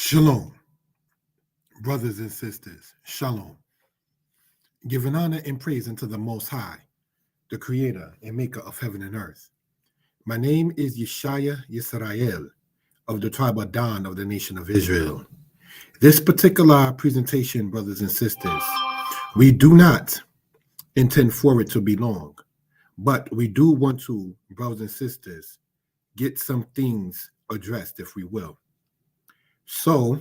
Shalom, brothers and sisters. Shalom. Giving honor and praise unto the Most High, the Creator and Maker of heaven and earth. My name is Yeshaya Yisrael of the tribe of Dan of the nation of Israel. This particular presentation, brothers and sisters, we do not intend for it to be long, but we do want to, brothers and sisters, get some things addressed, if we will. So,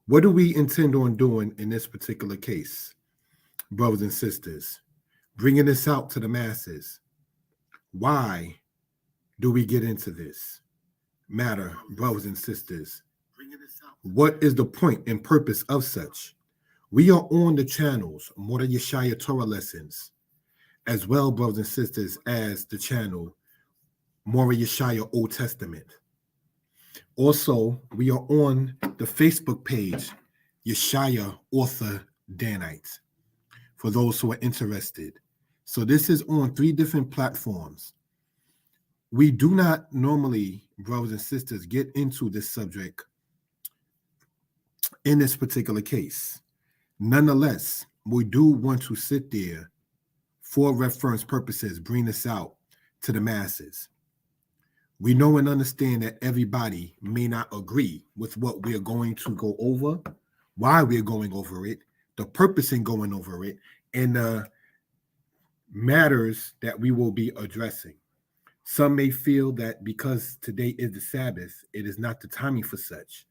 what do we intend on doing in this particular case, brothers and sisters? Bringing this out to the masses. Why do we get into this matter, brothers and sisters? What is the point and purpose of such? We are on the channels, Mordeh Yeshaya Torah Lessons, as well, brothers and sisters, as the channel Mordeh Yeshaya Old Testament. Also, we are on the Facebook page, Yeshaya Author Danite, for those who are interested. So this is on 3 different platforms. We do not normally, brothers and sisters, get into this subject in this particular case. Nonetheless, we do want to sit there for reference purposes, bring this out to the masses. We know and understand that everybody may not agree with what we're going to go over, why we're going over it, the purpose in going over it, and the matters that we will be addressing. Some may feel that because today is the Sabbath, it is not the timing for such.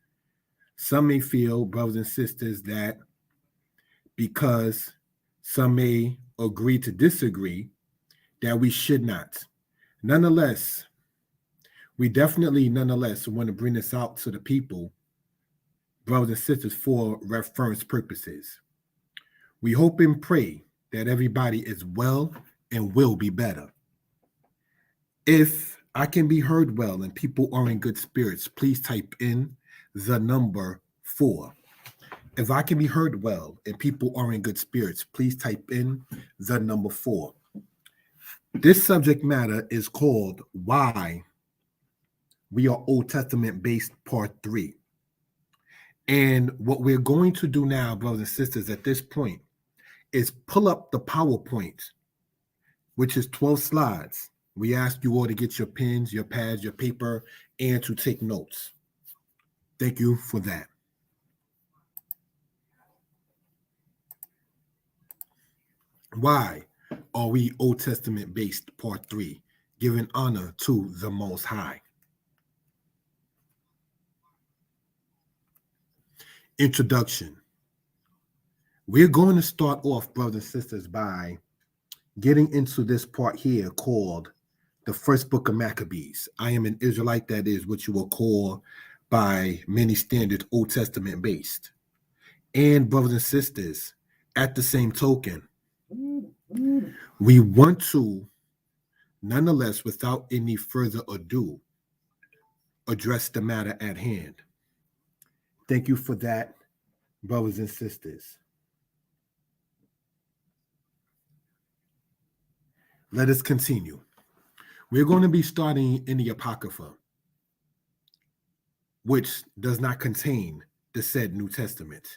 Some may feel, brothers and sisters, that because some may agree to disagree, that we should not. Nonetheless, we definitely, want to bring this out to the people, brothers and sisters, for reference purposes. We hope and pray that everybody is well and will be better. If I can be heard well and people are in good spirits, please type in the number 4. If I can be heard well and people are in good spirits, please type in the number 4. This subject matter is called Why We Are Old Testament Based Part 3. And what we're going to do now, brothers and sisters, at this point is pull up the PowerPoint, which is 12 slides. We ask you all to get your pens, your pads, your paper, and to take notes. Thank you for that. Why are we Old Testament based Part 3, giving honor to the Most High? Introduction. We're going to start off, brothers and sisters, by getting into this part here called the first book of Maccabees. I am an Israelite, that is what you will call by many standards Old Testament based. And brothers and sisters, at the same token, we want to, nonetheless, without any further ado, address the matter at hand. Thank you for that, brothers and sisters. Let us continue. We're going to be starting in the Apocrypha, which does not contain the said New Testament.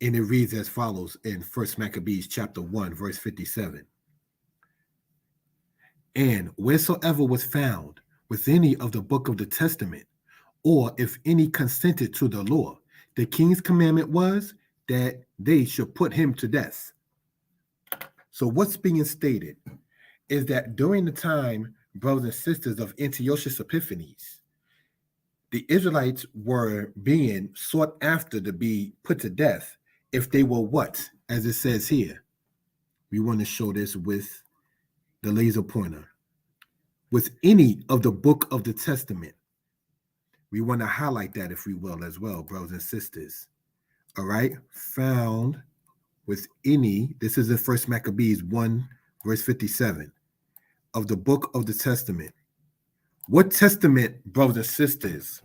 And it reads as follows in 1 Maccabees chapter 1, verse 57. And wheresoever was found with any of the book of the Testament, or if any consented to the law, the king's commandment was that they should put him to death. So what's being stated is that during the time, brothers and sisters, of Antiochus Epiphanes, the Israelites were being sought after to be put to death if they were what? As it says here. We want to show this with the laser pointer. With any of the book of the Testament. We want to highlight that, if we will, as well, brothers and sisters. All right? Found with any, this is in 1 Maccabees 1, verse 57, of the book of the Testament. What testament, brothers and sisters,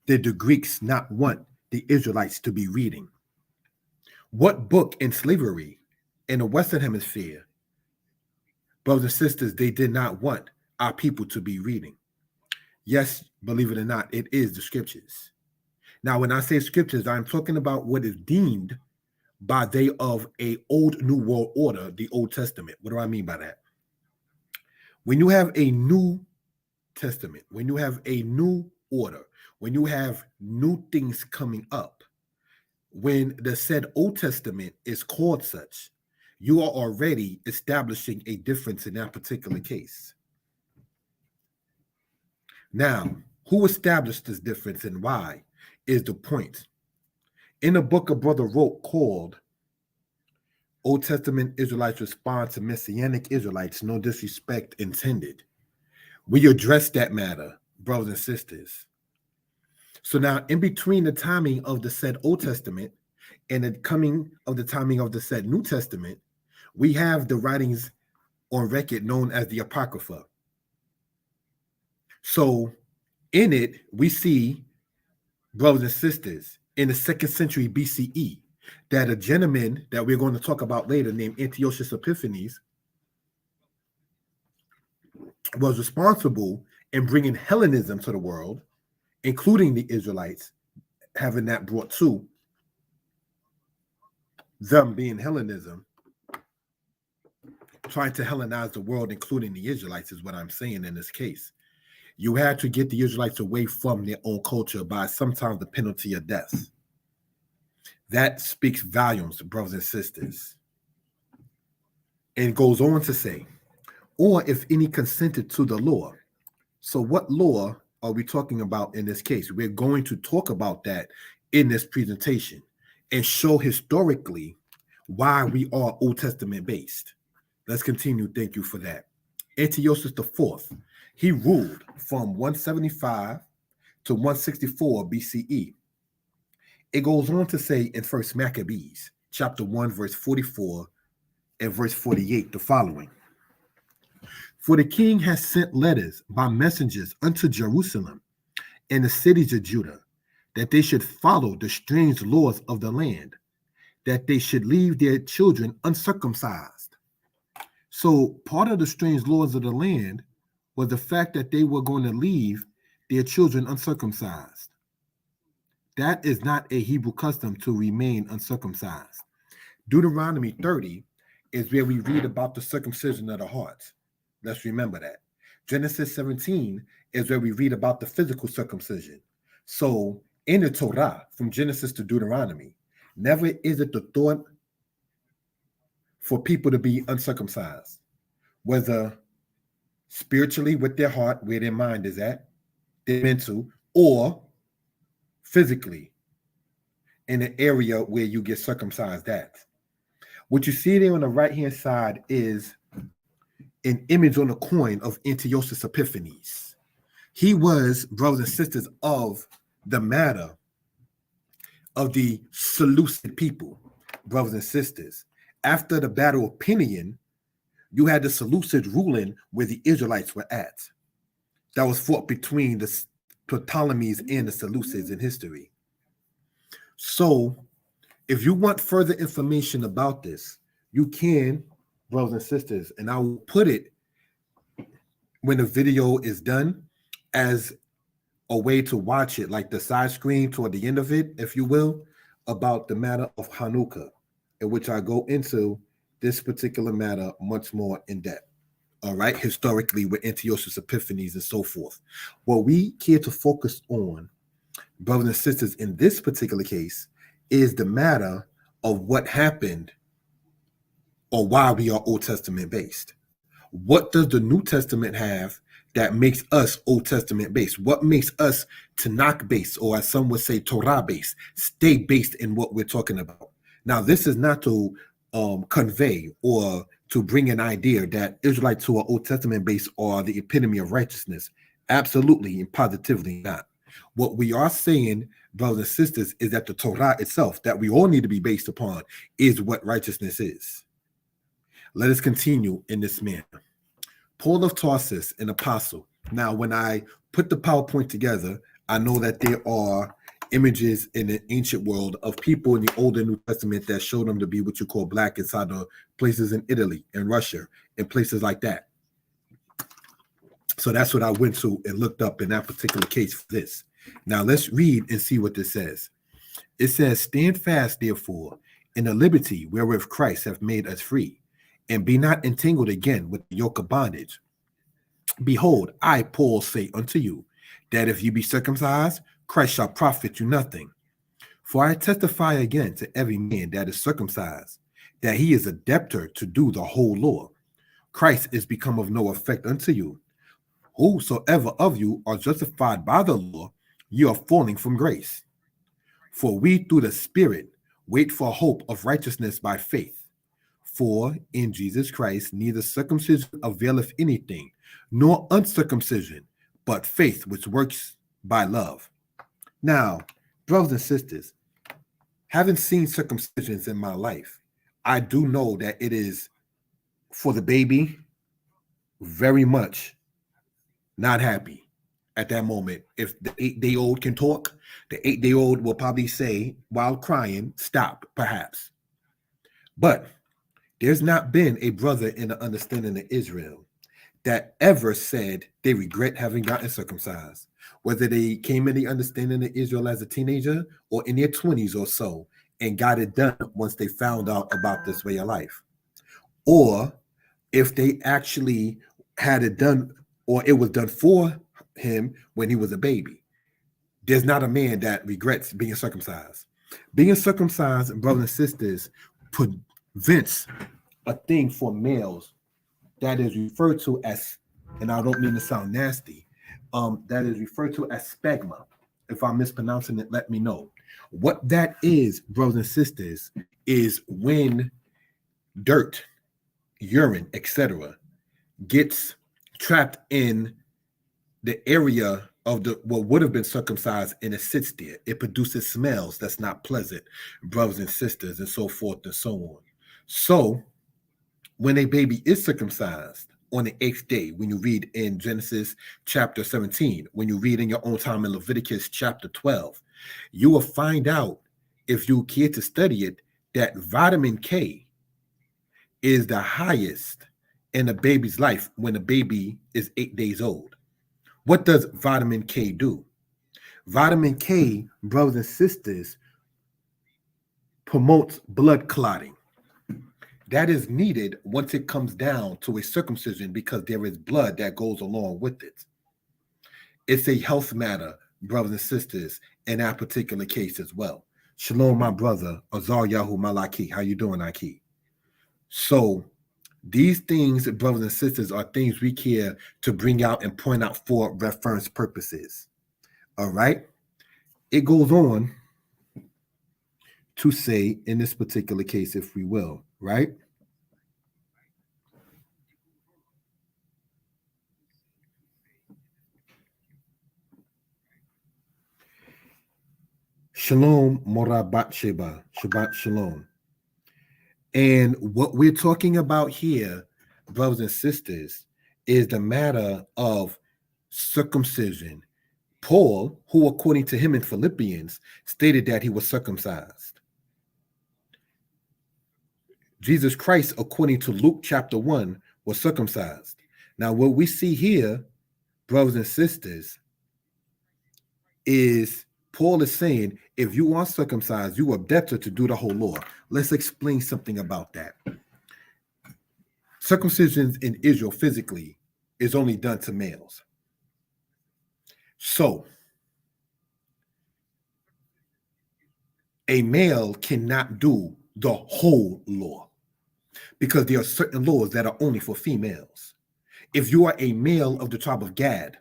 did the Greeks not want the Israelites to be reading? What book in slavery in the Western Hemisphere, brothers and sisters, they did not want our people to be reading? Yes, believe it or not, it is the scriptures. Now, when I say scriptures, I'm talking about what is deemed by they of a old New World Order, the Old Testament. What do I mean by that? When you have a New Testament, when you have a new order, when you have new things coming up, when the said Old Testament is called such, you are already establishing a difference in that particular case. Now, who established this difference and why is the point. In a book a brother wrote called Old Testament Israelites Respond to Messianic Israelites, No Disrespect Intended, we address that matter, brothers and sisters. So now, in between the timing of the said Old Testament and the coming of the timing of the said New Testament, we have the writings on record known as the Apocrypha. So in it, we see, brothers and sisters, in the 2nd century BCE, that a gentleman that we're going to talk about later named Antiochus Epiphanes was responsible in bringing Hellenism to the world, including the Israelites, having that brought to them being Hellenism, trying to Hellenize the world, including the Israelites, is what I'm saying in this case. You had to get the Israelites away from their own culture by sometimes the penalty of death. That speaks volumes, brothers and sisters. And goes on to say, or if any consented to the law. So what law are we talking about in this case? We're going to talk about that in this presentation and show historically why we are Old Testament based. Let's continue. Thank you for that. Antiochus IV, he ruled from 175 to 164 BCE. It goes on to say in 1 Maccabees, chapter 1, verse 44 and verse 48, the following. For the king has sent letters by messengers unto Jerusalem and the cities of Judah, that they should follow the strange laws of the land, that they should leave their children uncircumcised. So part of the strange laws of the land was the fact that they were going to leave their children uncircumcised. That is not a Hebrew custom to remain uncircumcised. Deuteronomy 30 is where we read about the circumcision of the heart. Let's remember that. Genesis 17 is where we read about the physical circumcision. So in the Torah, from Genesis to Deuteronomy, never is it the thought for people to be uncircumcised, whether spiritually with their heart, where their mind is at, their mental, or physically in an area where you get circumcised at. What you see there on the right-hand side is an image on a coin of Antiochus Epiphanes. He was, brothers and sisters, of the matter of the Seleucid people, brothers and sisters. After the Battle of Pinion, you had the Seleucids ruling where the Israelites were at. That was fought between the Ptolemies and the Seleucids in history. So if you want further information about this, you can, brothers and sisters, and I will put it when the video is done as a way to watch it, like the side screen toward the end of it, if you will, about the matter of Hanukkah, in which I go into this particular matter much more in depth. All right, historically with Antiochus Epiphanes and so forth. What we care to focus on, brothers and sisters, in this particular case, is the matter of what happened or why we are Old Testament based. What does the New Testament have that makes us Old Testament based? What makes us Tanakh based, or as some would say, Torah based, stay based in what we're talking about? Now, this is not to convey or to bring an idea that Israelites who are Old Testament based are the epitome of righteousness. Absolutely and positively not. What we are saying, brothers and sisters, is that the Torah itself, that we all need to be based upon, is what righteousness is. Let us continue in this manner. Paul of Tarsus, an apostle. Now, when I put the PowerPoint together, I know that there are images in the ancient world of people in the Old and New Testament that show them to be what you call black inside the places in Italy and Russia and places like that. So that's what I went to and looked up in that particular case for this. Now let's read and see what this says. It says, stand fast, therefore, in the liberty wherewith Christ hath made us free, and be not entangled again with the yoke of bondage. Behold, I, Paul, say unto you, that if you be circumcised, Christ shall profit you nothing. For I testify again to every man that is circumcised, that he is a debtor to do the whole law. Christ is become of no effect unto you. Whosoever of you are justified by the law, you are falling from grace. For we through the Spirit wait for hope of righteousness by faith. For in Jesus Christ neither circumcision availeth anything, nor uncircumcision, but faith which works by love. Now, brothers and sisters, having seen circumcisions in my life, I do know that it is for the baby very much not happy at that moment. If the 8-day-old can talk, the 8-day-old will probably say while crying, stop, perhaps. But there's not been a brother in the understanding of Israel that ever said they regret having gotten circumcised, whether they came in the understanding of Israel as a teenager or in their 20s or so and got it done once they found out about this way of life. Or if they actually had it done or it was done for him when he was a baby. There's not a man that regrets being circumcised. Being circumcised, brothers and sisters, prevents a thing for males that is referred to as, and I don't mean to sound nasty, that is referred to as spagma. If I'm mispronouncing it, let me know. What that is, brothers and sisters, is when dirt, urine, etc., gets trapped in the area of the what would have been circumcised and it sits there. It produces smells that's not pleasant, brothers and sisters, and so forth and so on. So when a baby is circumcised on the 8th day, when you read in Genesis chapter 17, when you read in your own time in Leviticus chapter 12, you will find out, if you care to study it, that vitamin K is the highest in a baby's life when a baby is 8 days old. What does vitamin K do? Vitamin K, brothers and sisters, promotes blood clotting. That is needed once it comes down to a circumcision because there is blood that goes along with it. It's a health matter, brothers and sisters, in that particular case as well. Shalom, my brother, Azar Yahu Malaki. How you doing, Aki? So these things, brothers and sisters, are things we care to bring out and point out for reference purposes. All right? It goes on to say, in this particular case, if we will, right? Shalom, Morabat Sheba, Shabbat Shalom. And what we're talking about here, brothers and sisters, is the matter of circumcision. Paul, who according to him in Philippians, stated that he was circumcised. Jesus Christ, according to Luke chapter 1, was circumcised. Now, what we see here, brothers and sisters, is Paul is saying, if you are circumcised, you are debtor to do the whole law. Let's explain something about that. Circumcision in Israel physically is only done to males. So, a male cannot do the whole law because there are certain laws that are only for females. If you are a male of the tribe of Gad,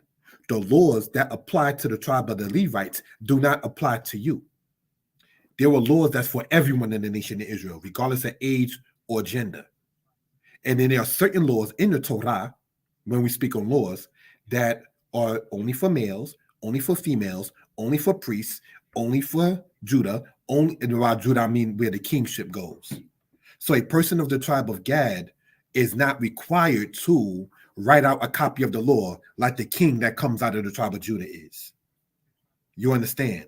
the laws that apply to the tribe of the Levites do not apply to you. There are laws that's for everyone in the nation of Israel, regardless of age or gender. And then there are certain laws in the Torah, when we speak on laws, that are only for males, only for females, only for priests, only for Judah. Only, and by Judah, I mean where the kingship goes. So a person of the tribe of Gad is not required to write out a copy of the law like the king that comes out of the tribe of Judah is. You understand?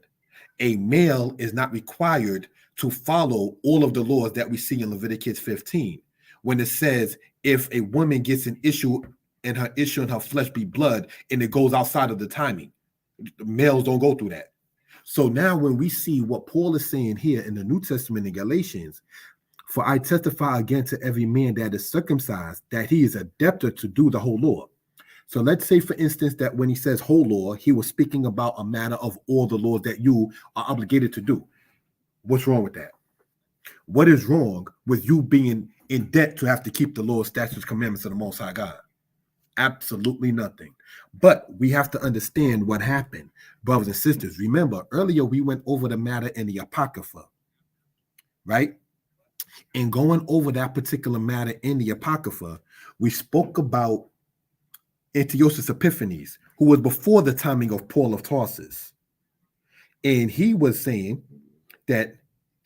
A male is not required to follow all of the laws that we see in Leviticus 15 when it says if a woman gets an issue and her issue and her flesh be blood, and it goes outside of the timing. Males don't go through that. So now when we see what Paul is saying here in the New Testament in Galatians, for I testify again to every man that is circumcised, that he is a debtor to do the whole law. So let's say, for instance, that when he says whole law, he was speaking about a matter of all the laws that you are obligated to do. What's wrong with that? What is wrong with you being in debt to have to keep the law, statutes, commandments of the Most High God? Absolutely nothing. But we have to understand what happened, brothers and sisters. Remember, earlier we went over the matter in the Apocrypha, right? And going over that particular matter in the Apocrypha, we spoke about Antiochus Epiphanes, who was before the timing of Paul of Tarsus. And he was saying that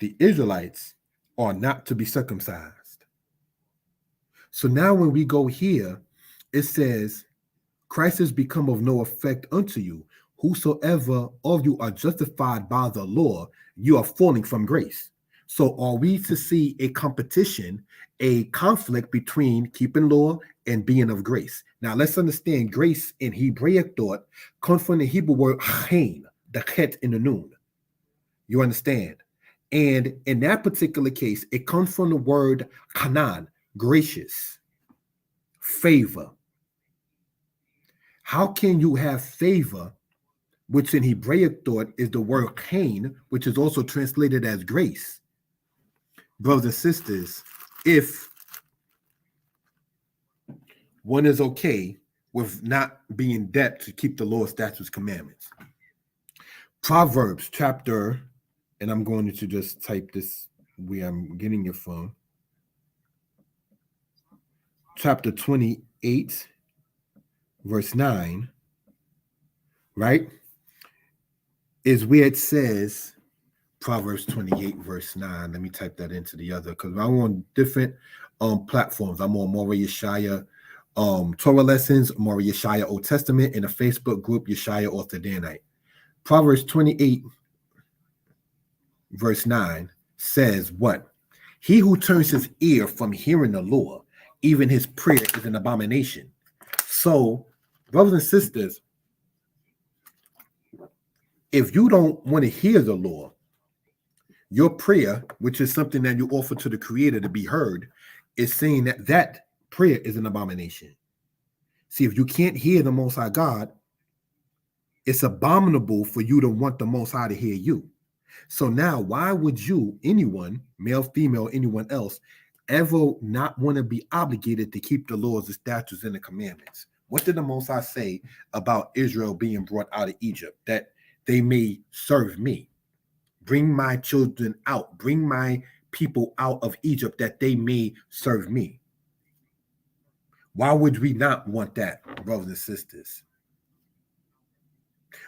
the Israelites are not to be circumcised. So now when we go here, it says, Christ has become of no effect unto you. Whosoever of you are justified by the law, you are falling from grace. So are we to see a competition, a conflict between keeping law and being of grace? Now let's understand grace in Hebraic thought comes from the Hebrew word chain, the chet in the noon. You understand? And in that particular case, it comes from the word kanan, gracious, favor. How can you have favor, which in Hebraic thought is the word chain, which is also translated as grace? Brothers and sisters, if one is okay with not being in debt to keep the law, statutes, commandments. Proverbs chapter, and I'm going to just type this where I'm getting it from. Chapter 28, verse 9, right? Is where it says, Proverbs 28, verse 9. Let me type that into the other, because I'm on different platforms. I'm on Mora Yeshaya Torah Lessons, Mora Yeshaya Old Testament, in a Facebook group, Yeshaya Author Danite. Proverbs 28, verse 9 says what? He who turns his ear from hearing the law, even his prayer is an abomination. So, brothers and sisters, if you don't want to hear the law, your prayer, which is something that you offer to the Creator to be heard, is saying that that prayer is an abomination. See, if you can't hear the Most High God, it's abominable for you to want the Most High to hear you. So now, why would you, anyone, male, female, anyone else, ever not want to be obligated to keep the laws, the statutes, and the commandments? What did the Most High say about Israel being brought out of Egypt? That they may serve me. Bring my children out. Bring my people out of Egypt that they may serve me. Why would we not want that, brothers and sisters?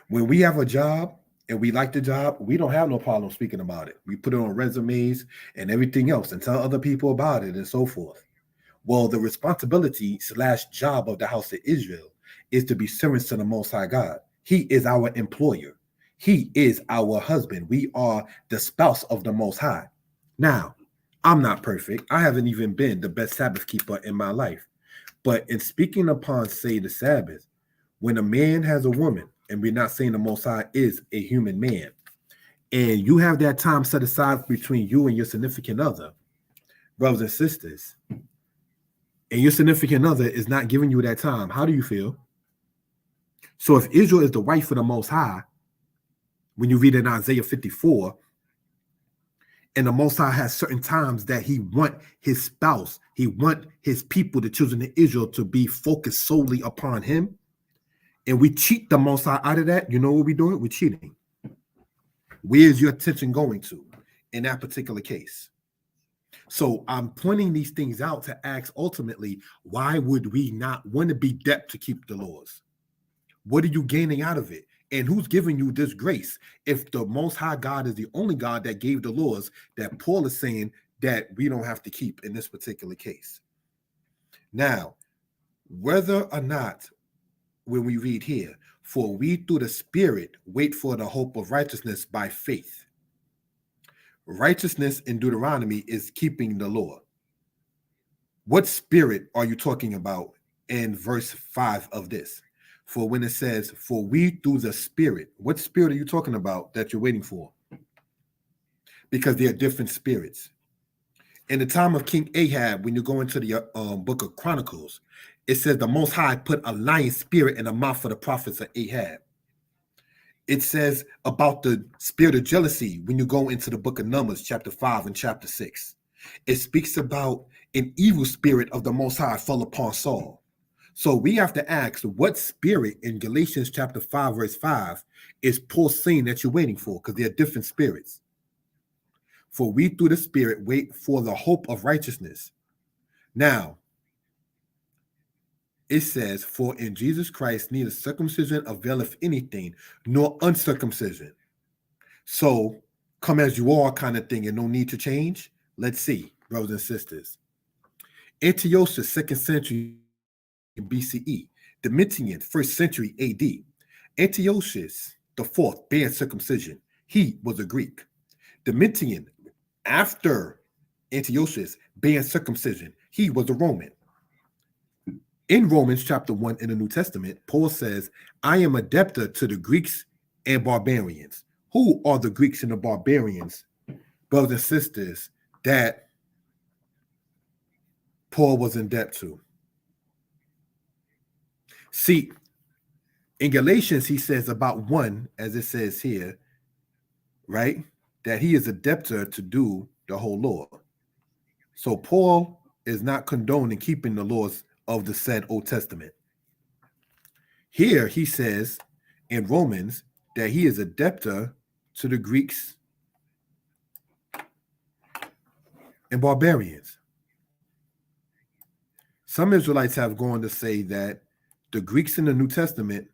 When we have a job and we like the job, we don't have no problem speaking about it. We put it on resumes and everything else and tell other people about it and so forth. Well, the responsibility / job of the house of Israel is to be servants to the Most High God. He is our employer. He is our husband. We are the spouse of the Most High. Now, I'm not perfect. I haven't even been the best Sabbath keeper in my life. But in speaking upon, say, the Sabbath, when a man has a woman, and we're not saying the Most High is a human man, and you have that time set aside between you and your significant other, brothers and sisters, and your significant other is not giving you that time, how do you feel? So if Israel is the wife of the Most High, when you read in Isaiah 54, and the Most High has certain times that he want his spouse, he want his people, the children of Israel, to be focused solely upon him, and we cheat the Most High out of that, you know what we're doing? We're cheating. Where's your attention going to in that particular case? So I'm pointing these things out to ask ultimately, why would we not want to be debt to keep the laws? What are you gaining out of it? And who's giving you this grace? If the Most High God is the only God that gave the laws that Paul is saying that we don't have to keep in this particular case. Now, whether or not, when we read here, for we through the Spirit wait for the hope of righteousness by faith. Righteousness in Deuteronomy is keeping the law. What spirit are you talking about in verse 5 of this. For when it says, for we through the Spirit, what spirit are you talking about that you're waiting for? Because there are different spirits. In the time of King Ahab, when you go into the book of Chronicles, it says the Most High put a lion spirit in the mouth of the prophets of Ahab. It says about the spirit of jealousy when you go into the book of Numbers, chapter 5 and chapter 6. It speaks about an evil spirit of the Most High fell upon Saul. So we have to ask, what spirit in Galatians chapter 5, verse 5 is Paul saying that you're waiting for? Because there are different spirits. For we through the Spirit wait for the hope of righteousness. Now, it says, for in Jesus Christ neither circumcision availeth anything, nor uncircumcision. So come as you are kind of thing and no need to change. Let's see, brothers and sisters. Antiochus, 2nd century BCE. Domitian, 1st century AD. Antiochus the 4th banned circumcision. He was a Greek. Domitian, after Antiochus, banned circumcision. He was a Roman. In Romans chapter 1 in the New Testament, Paul says, I am a debtor to the Greeks and barbarians. Who are the Greeks and the barbarians, brothers and sisters, that Paul was in debt to? See, in Galatians, he says about one, as it says here, right, that he is a debtor to do the whole law. So Paul is not condoning keeping the laws of the said Old Testament. Here he says in Romans that he is a debtor to the Greeks and barbarians. Some Israelites have gone to say that the Greeks in the New Testament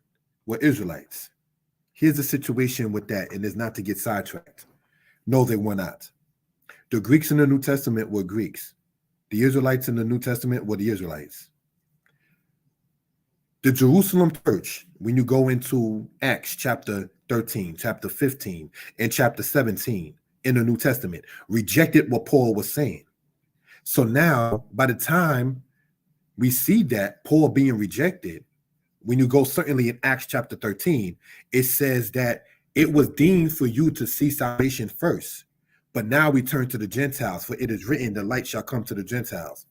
were Israelites. Here's the situation with that, and it's not to get sidetracked. No, they were not. The Greeks in the New Testament were Greeks. The Israelites in the New Testament were the Israelites. The Jerusalem church, when you go into Acts chapter 13, chapter 15, and chapter 17 in the New Testament, rejected what Paul was saying. So now, by the time we see that Paul being rejected, when you go certainly in Acts chapter 13, it says that it was deemed for you to see salvation first. But now we turn to the Gentiles, for it is written, the light shall come to the Gentiles.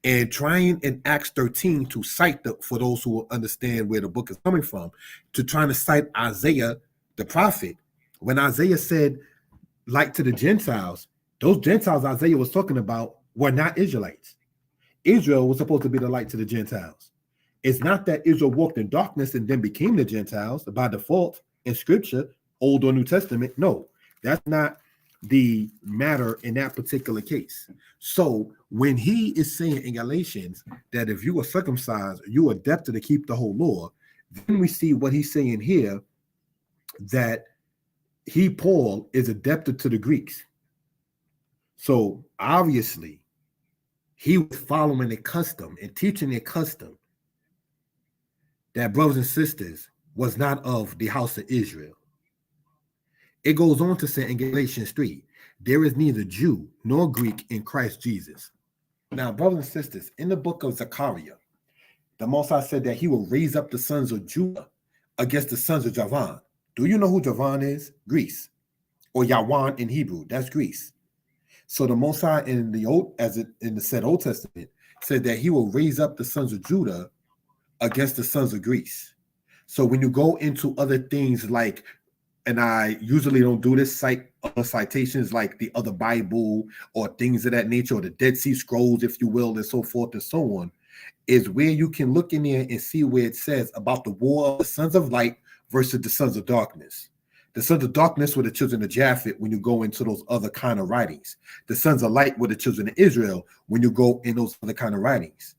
And trying in Acts 13 to cite, for those who will understand where the book is coming from, to trying to cite Isaiah, the prophet, when Isaiah said light to the Gentiles, those Gentiles Isaiah was talking about were not Israelites. Israel was supposed to be the light to the Gentiles. It's not that Israel walked in darkness and then became the Gentiles by default in Scripture, Old or New Testament. No, that's not the matter in that particular case. So when he is saying in Galatians that if you are circumcised, you are debtor to keep the whole law, then we see what he's saying here, that he, Paul, is a debtor to the Greeks. So obviously he was following a custom and teaching a custom that, brothers and sisters, was not of the house of Israel. It goes on to say in Galatians 3, there is neither Jew nor Greek in Christ Jesus. Now, brothers and sisters, in the book of Zechariah, the Most High said that he will raise up the sons of Judah against the sons of Javan. Do you know who Javan is? Greece. Or Yawan in Hebrew, that's Greece. So the Most High in the Old, in the said Old Testament, said that he will raise up the sons of Judah against the sons of Greece. So when you go into other things like, and I usually don't do this, cite other citations like the other Bible or things of that nature, or the Dead Sea Scrolls, if you will, and so forth and so on, is where you can look in there and see where it says about the war of the sons of light versus the sons of darkness. The sons of darkness were the children of Japhet when you go into those other kind of writings. The sons of light were the children of Israel when you go in those other kind of writings.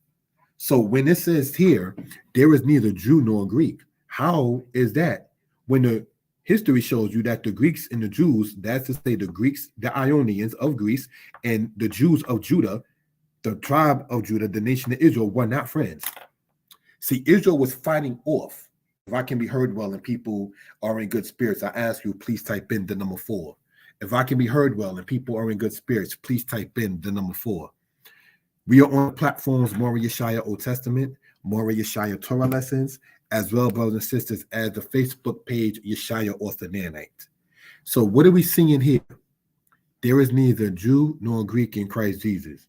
So when it says here, there is neither Jew nor Greek, how is that? When the history shows you that the Greeks and the Jews, that's to say the Greeks, the Ionians of Greece, and the Jews of Judah, the tribe of Judah, the nation of Israel, were not friends. See, Israel was fighting off. If I can be heard well and people are in good spirits, I ask you, please type in the number 4. If I can be heard well and people are in good spirits, please type in the number 4. We are on platforms Moriah Shire Old Testament, Mora Yeshaya Torah lessons, as well, brothers and sisters, as the Facebook page Yeshaya Author Nanite. So what are we seeing here? There is neither Jew nor Greek in Christ Jesus.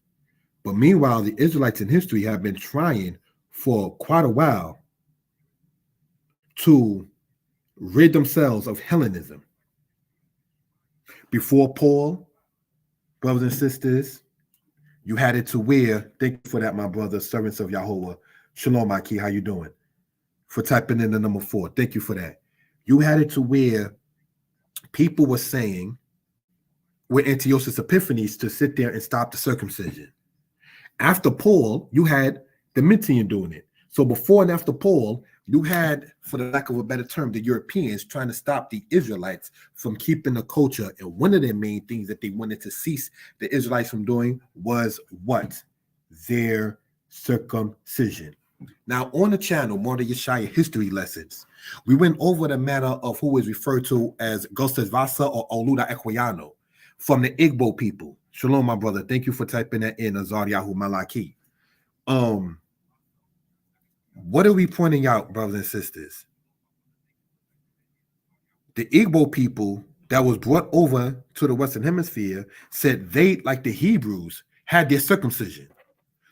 But meanwhile, the Israelites in history have been trying for quite a while to rid themselves of Hellenism. Before Paul, brothers and sisters, you had it to where, thank you for that, my brother, servants of Yahweh. Shalom, Aki, how you doing? For typing in the number 4. Thank you for that. You had it to where people were saying, with Antiochus Epiphanes, to sit there and stop the circumcision. After Paul, you had Domitian doing it. So before and after Paul, you had, for the lack of a better term, the Europeans trying to stop the Israelites from keeping the culture. And one of their main things that they wanted to cease the Israelites from doing was what? Their circumcision. Now, on the channel, more the Yeshaya history lessons, we went over the matter of who is referred to as Gostes Vasa or Oluda Equiano from the Igbo people. Shalom, my brother. Thank you for typing that in, Azar Yahu Malaki. What are we pointing out, brothers and sisters? The Igbo people that was brought over to the Western Hemisphere said they, like the Hebrews, had their circumcision.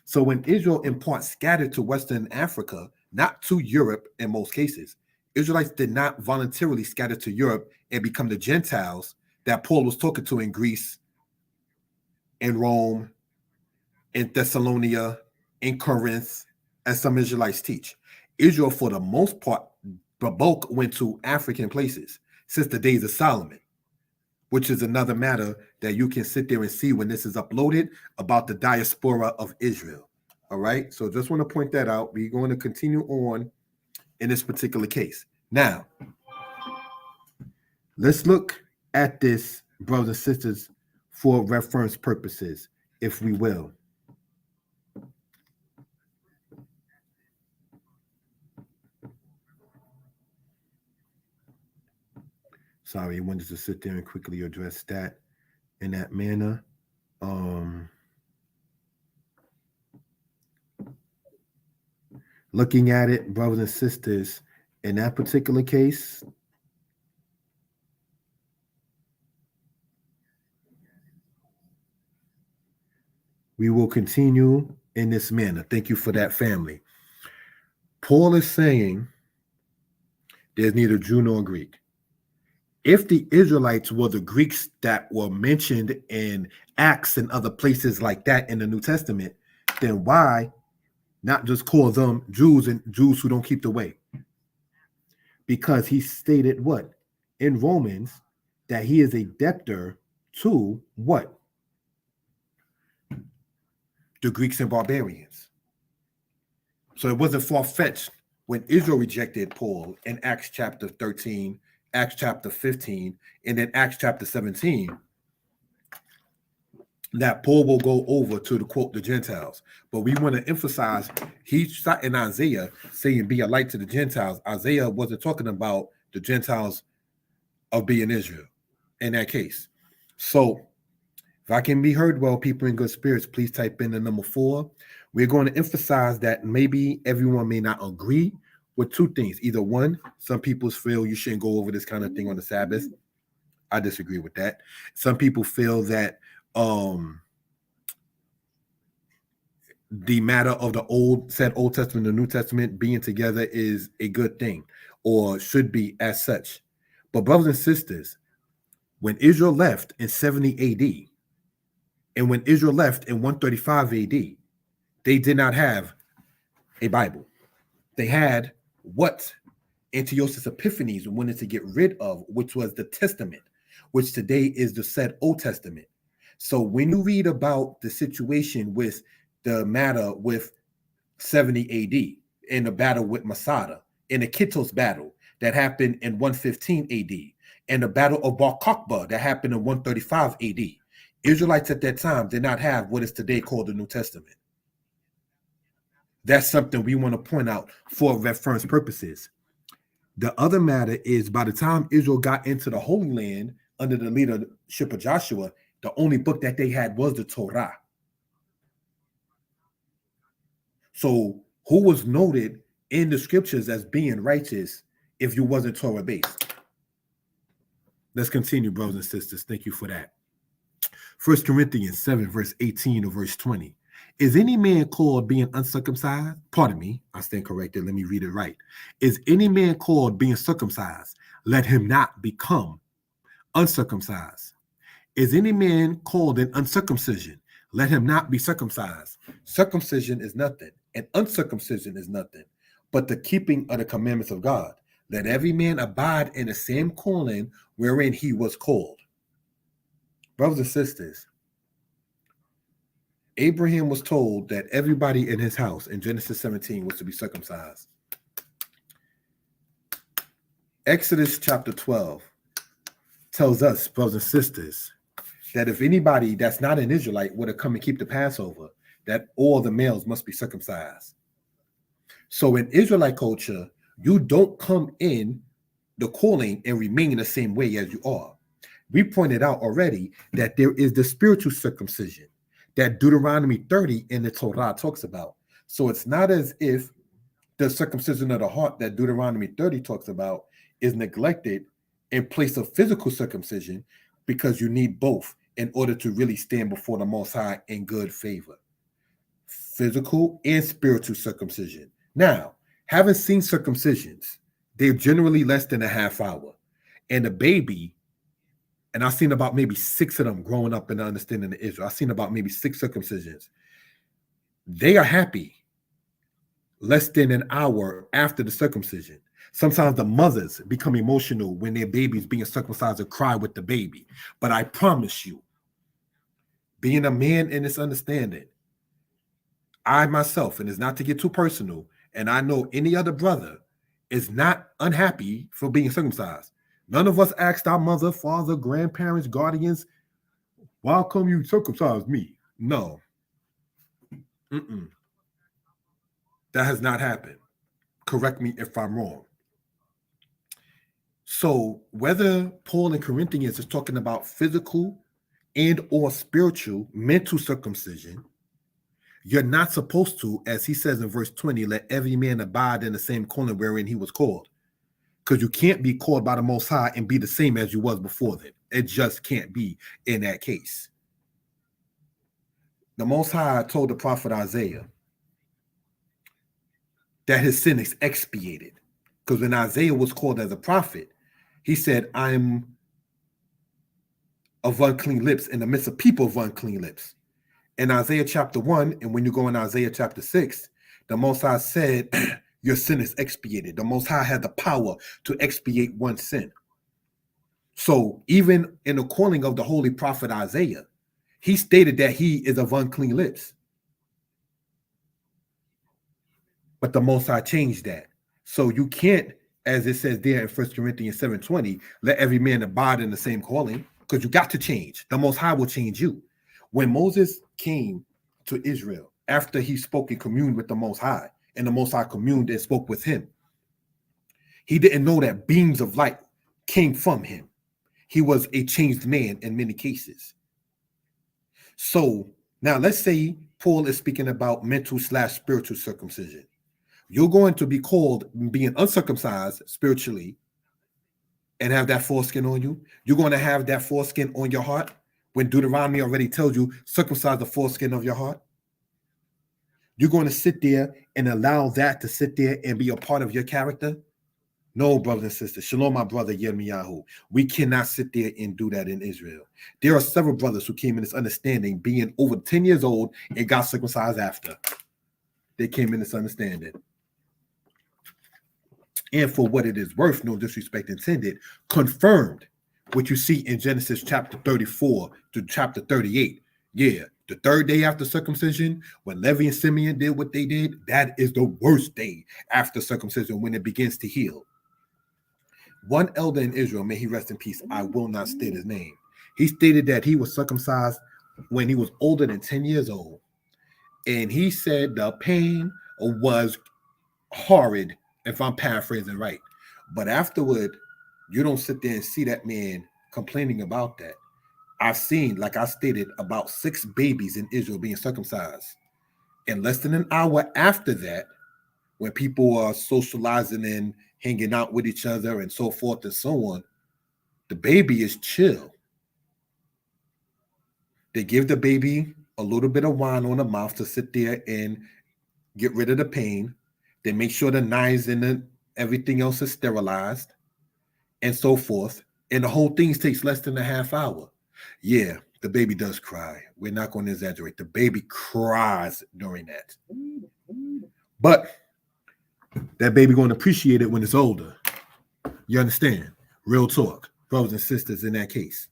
So when Israel in part scattered to Western Africa, not to Europe in most cases, Israelites did not voluntarily scatter to Europe and become the Gentiles that Paul was talking to in Greece, in Rome, in Thessalonica, in Corinth, as some Israelites teach. Israel, for the most part, the bulk went to African places since the days of Solomon, which is another matter that you can sit there and see when this is uploaded about the diaspora of Israel. All right, so just want to point that out. We're going to continue on in this particular case. Now, let's look at this, brothers and sisters, for reference purposes, if we will. Sorry, I wanted to sit there and quickly address that in that manner. Looking at it, brothers and sisters, in that particular case, we will continue in this manner. Thank you for that, family. Paul is saying there's neither Jew nor Greek. If the Israelites were the Greeks that were mentioned in Acts and other places like that in the New Testament, then why not just call them Jews and Jews who don't keep the way? Because he stated what? In Romans, that he is a debtor to what? The Greeks and barbarians. So it wasn't far-fetched when Israel rejected Paul in Acts chapter 13, Acts chapter 15, and then Acts chapter 17, that Paul will go over to the quote the Gentiles. But we want to emphasize he's in Isaiah saying be a light to the Gentiles. Isaiah wasn't talking about the Gentiles of being Israel in that case. So if I can be heard well, people in good spirits, please type in the number 4. We're going to emphasize that maybe everyone may not agree with two things. Either one, some people feel you shouldn't go over this kind of thing on the Sabbath. I disagree with that. Some people feel that the matter of the Old Testament and the New Testament being together is a good thing or should be as such. But brothers and sisters, when Israel left in 70 AD and when Israel left in 135 AD, they did not have a Bible. They had what Antiochus Epiphanes wanted to get rid of, which was the Testament, which today is the said Old Testament. So when you read about the situation with the matter with 70 AD, in the battle with Masada, in the Kittos battle that happened in 115 AD, and the battle of Bar Kokhba that happened in 135 AD, Israelites at that time did not have what is today called the New Testament. That's something we want to point out for reference purposes. The other matter is by the time Israel got into the Holy Land under the leadership of Joshua, the only book that they had was the Torah. So who was noted in the scriptures as being righteous if you wasn't Torah based. Let's continue, brothers and sisters. Thank you for that. 1 Corinthians 7, verse 18 or verse 20. Is any man called being uncircumcised? Pardon me, I stand corrected. Let me read it right. Is any man called being circumcised? Let him not become uncircumcised. Is any man called in uncircumcision? Let him not be circumcised. Circumcision is nothing, and uncircumcision is nothing, but the keeping of the commandments of God. Let every man abide in the same calling wherein he was called. Brothers and sisters, Abraham was told that everybody in his house in Genesis 17 was to be circumcised. Exodus chapter 12 tells us, brothers and sisters, that if anybody that's not an Israelite were to come and keep the Passover, that all the males must be circumcised. So in Israelite culture, you don't come in the calling and remain the same way as you are. We pointed out already that there is the spiritual circumcision that Deuteronomy 30 in the Torah talks about. So it's not as if the circumcision of the heart that Deuteronomy 30 talks about is neglected in place of physical circumcision, because you need both in order to really stand before the Most High in good favor. Physical and spiritual circumcision. Now, having seen circumcisions, they're generally less than a half hour. And the baby, and I've seen about maybe 6 of them growing up in the understanding of Israel. I've seen about maybe 6 circumcisions. They are happy less than an hour after the circumcision. Sometimes the mothers become emotional when their baby's being circumcised and cry with the baby. But I promise you, being a man in this understanding, I myself, and it's not to get too personal, and I know any other brother is not unhappy for being circumcised. None of us asked our mother, father, grandparents, guardians, why come you circumcised me? No. That has not happened. Correct me if I'm wrong. So whether Paul in Corinthians is talking about physical and or spiritual mental circumcision, you're not supposed to, as he says in verse 20, let every man abide in the same calling wherein he was called. Because you can't be called by the Most High and be the same as you was before then. It just can't be in that case. The Most High told the prophet Isaiah that his sin is expiated. Because when Isaiah was called as a prophet, he said, I'm of unclean lips in the midst of people of unclean lips. In Isaiah chapter 1, and when you go in Isaiah chapter 6, the Most High said, your sin is expiated. The Most High had the power to expiate one sin. So even in the calling of the holy prophet Isaiah, he stated that he is of unclean lips. But the Most High changed that. So you can't, as it says there in 1 Corinthians 7:20, let every man abide in the same calling, because you got to change. The Most High will change you. When Moses came to Israel, after he spoke and communed with the Most High, and the Most High communed and spoke with him, he didn't know that beams of light came from him. He was a changed man in many cases. So now let's say Paul is speaking about mental/spiritual circumcision. You're going to be called being uncircumcised spiritually and have that foreskin on you. You're going to have that foreskin on your heart when Deuteronomy already tells you circumcise the foreskin of your heart. You're going to sit there and allow that to sit there and be a part of your character? No, brothers and sisters. Shalom, my brother Yirmiyahu. We cannot sit there and do that in Israel. There are several brothers who came in this understanding being over 10 years old and got circumcised after. They came in this understanding. And for what it is worth, no disrespect intended, confirmed what you see in Genesis chapter 34 to chapter 38. Yeah, the third day after circumcision, when Levi and Simeon did what they did, that is the worst day after circumcision when it begins to heal. One elder in Israel, may he rest in peace, I will not state his name. He stated that he was circumcised when he was older than 10 years old. And he said the pain was horrid, if I'm paraphrasing right. But afterward, you don't sit there and see that man complaining about that. I've seen, like I stated, about 6 babies in Israel being circumcised. And less than an hour after that, when people are socializing and hanging out with each other and so forth and so on, the baby is chill. They give the baby a little bit of wine on the mouth to sit there and get rid of the pain. They make sure the knives and everything else is sterilized and so forth. And the whole thing takes less than a half hour. Yeah, the baby does cry. We're not going to exaggerate. The baby cries during that. But that baby going to appreciate it when it's older. You understand? Real talk, brothers and sisters in that case.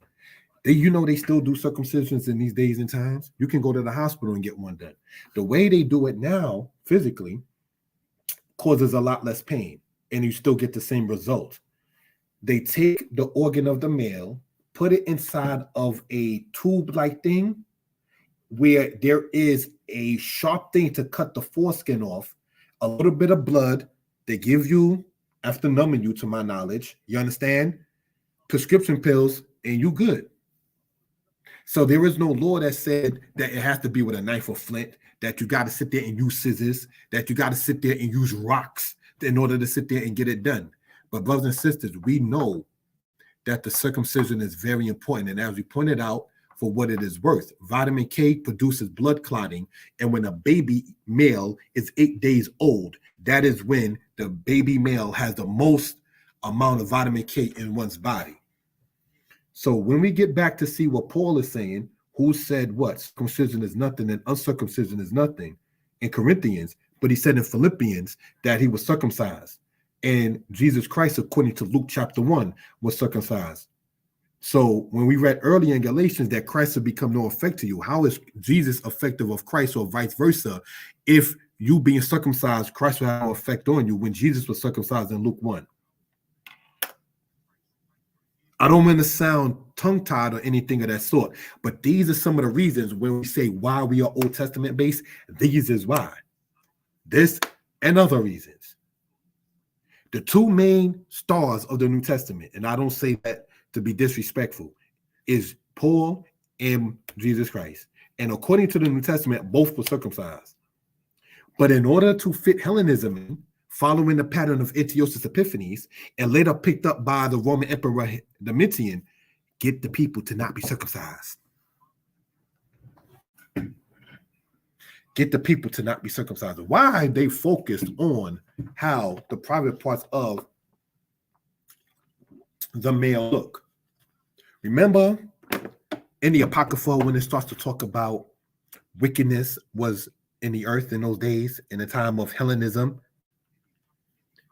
They still do circumcisions in these days and times. You can go to the hospital and get one done. The way they do it now, physically, causes a lot less pain, and you still get the same result. They take the organ of the male, put it inside of a tube-like thing where there is a sharp thing to cut the foreskin off, a little bit of blood. They give you, after numbing you, to my knowledge, you understand? Prescription pills, and you good. So there is no law that said that it has to be with a knife or flint, that you got to sit there and use scissors, that you got to sit there and use rocks in order to sit there and get it done. But brothers and sisters, we know that the circumcision is very important. And as we pointed out, for what it is worth, vitamin K produces blood clotting. And when a baby male is 8 days old, that is when the baby male has the most amount of vitamin K in one's body. So when we get back to see what Paul is saying, who said what? Circumcision is nothing and uncircumcision is nothing in Corinthians, but he said in Philippians that he was circumcised. And Jesus Christ, according to Luke chapter 1, was circumcised. So when we read earlier in Galatians that Christ will become no effect to you, how is Jesus effective of Christ or vice versa? If you being circumcised, Christ will have no effect on you when Jesus was circumcised in Luke 1. I don't want to sound tongue-tied or anything of that sort, but these are some of the reasons when we say why we are Old Testament based. These is why. This and other reasons. The two main stars of the New Testament, and I don't say that to be disrespectful, is Paul and Jesus Christ. And according to the New Testament, both were circumcised. But in order to fit Hellenism in, following the pattern of Antiochus Epiphanes, and later picked up by the Roman Emperor Domitian, get the people to not be circumcised. Get the people to not be circumcised. Why they focused on how the private parts of the male look. Remember in the Apocrypha when it starts to talk about wickedness was in the earth in those days, in the time of Hellenism,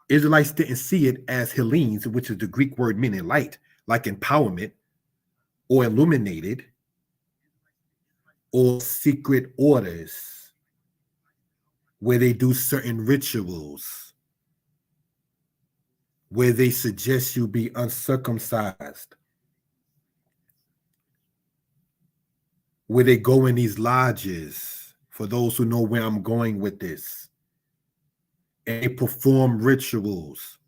Israelites didn't see it as Hellenes, which is the Greek word meaning light, like empowerment or illuminated or secret orders where they do certain rituals, where they suggest you be uncircumcised, where they go in these lodges, for those who know where I'm going with this, and they perform rituals,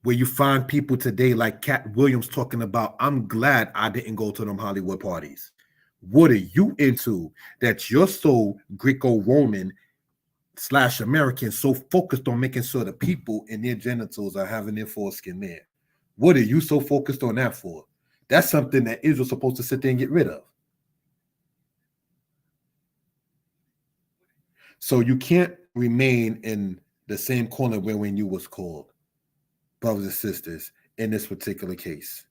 where you find people today like Cat Williams talking about, I'm glad I didn't go to them Hollywood parties. What are you into that you're so Greco-Roman / American, so focused on making sure the people in their genitals are having their foreskin there? What are you so focused on that for? That's something that Israel's supposed to sit there and get rid of. So you can't remain in the same corner where when you was called, brothers and sisters, in this particular case.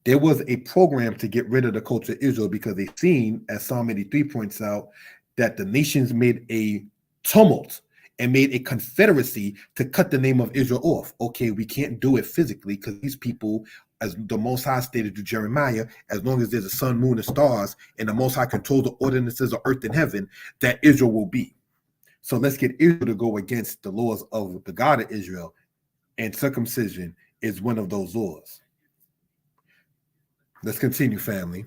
There was a program to get rid of the culture of Israel because they seen, as Psalm 83 points out, that the nations made a tumult and made a confederacy to cut the name of Israel off. Okay, we can't do it physically because these people, as the Most High stated to Jeremiah, as long as there's a sun, moon, and stars, and the Most High controls the ordinances of earth and heaven, that Israel will be. So let's get Israel to go against the laws of the God of Israel, and circumcision is one of those laws. Let's continue, family.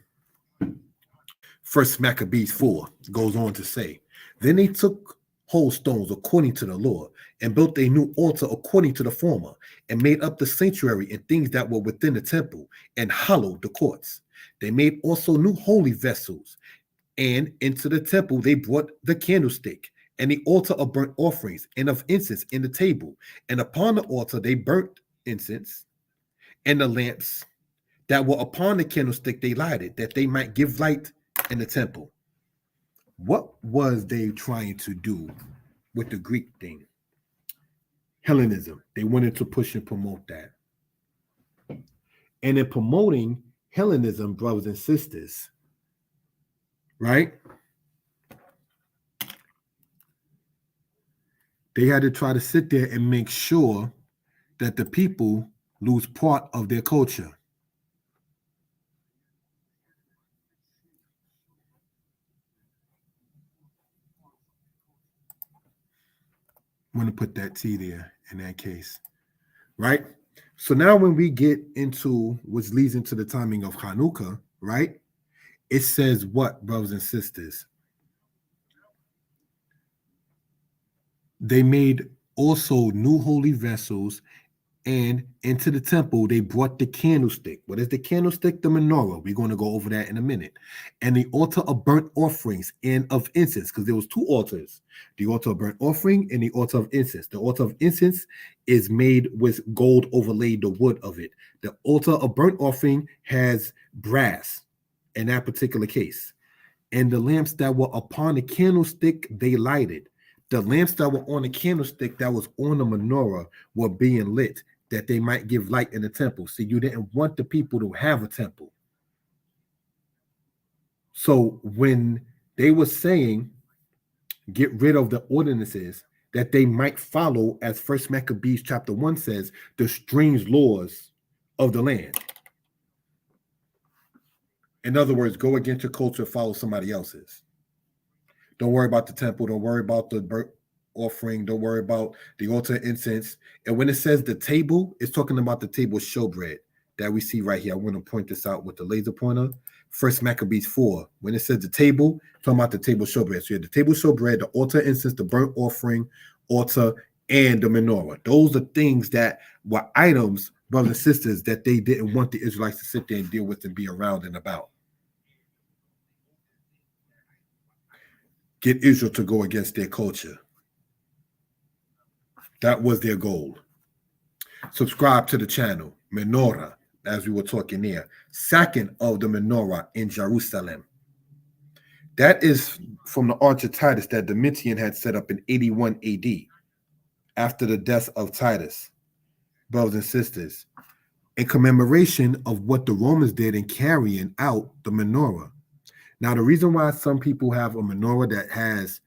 First Maccabees 4 goes on to say, then they took whole stones according to the law and built a new altar according to the former and made up the sanctuary and things that were within the temple and hollowed the courts. They made also new holy vessels, and into the temple they brought the candlestick and the altar of burnt offerings and of incense in the table. And upon the altar they burnt incense, and the lamps that were upon the candlestick they lighted, that they might give light in the temple. What was they trying to do with the Greek thing? Hellenism. They wanted to push and promote that. And in promoting Hellenism, brothers and sisters, right? They had to try to sit there and make sure that the people lose part of their culture. I'm going to put that T there in that case, right? So now when we get into which leads into the timing of Hanukkah, right? It says what, brothers and sisters? They made also new holy vessels, and into the temple they brought the candlestick. What is the candlestick? The menorah. We're going to go over that in a minute. And the altar of burnt offerings and of incense, because there was two altars, the altar of burnt offering and the altar of incense. The altar of incense is made with gold overlaid the wood of it. The altar of burnt offering has brass in that particular case. And the lamps that were upon the candlestick they lighted. The lamps that were on the candlestick that was on the menorah were being lit, that they might give light in the temple. See, you didn't want the people to have a temple. So when they were saying, get rid of the ordinances, that they might follow, as First Maccabees chapter 1 says, the strange laws of the land. In other words, go against your culture, follow somebody else's. Don't worry about the temple. Don't worry about the burnt offering. Don't worry about the altar incense. And when it says the table, it's talking about the table showbread that we see right here. I want to point this out with the laser pointer. First Maccabees 4. When it says the table, talking about the table showbread. So you have the table showbread, the altar incense, the burnt offering, altar, and the menorah. Those are things that were items, brothers and sisters, that they didn't want the Israelites to sit there and deal with and be around and about. Get Israel to go against their culture. That was their goal. Subscribe to the channel. Menorah, as we were talking there. Second of the menorah in Jerusalem. That is from the Arch of Titus that Domitian had set up in 81 AD after the death of Titus. Brothers and sisters, in commemoration of what the Romans did in carrying out the menorah. Now, the reason why some people have a menorah that has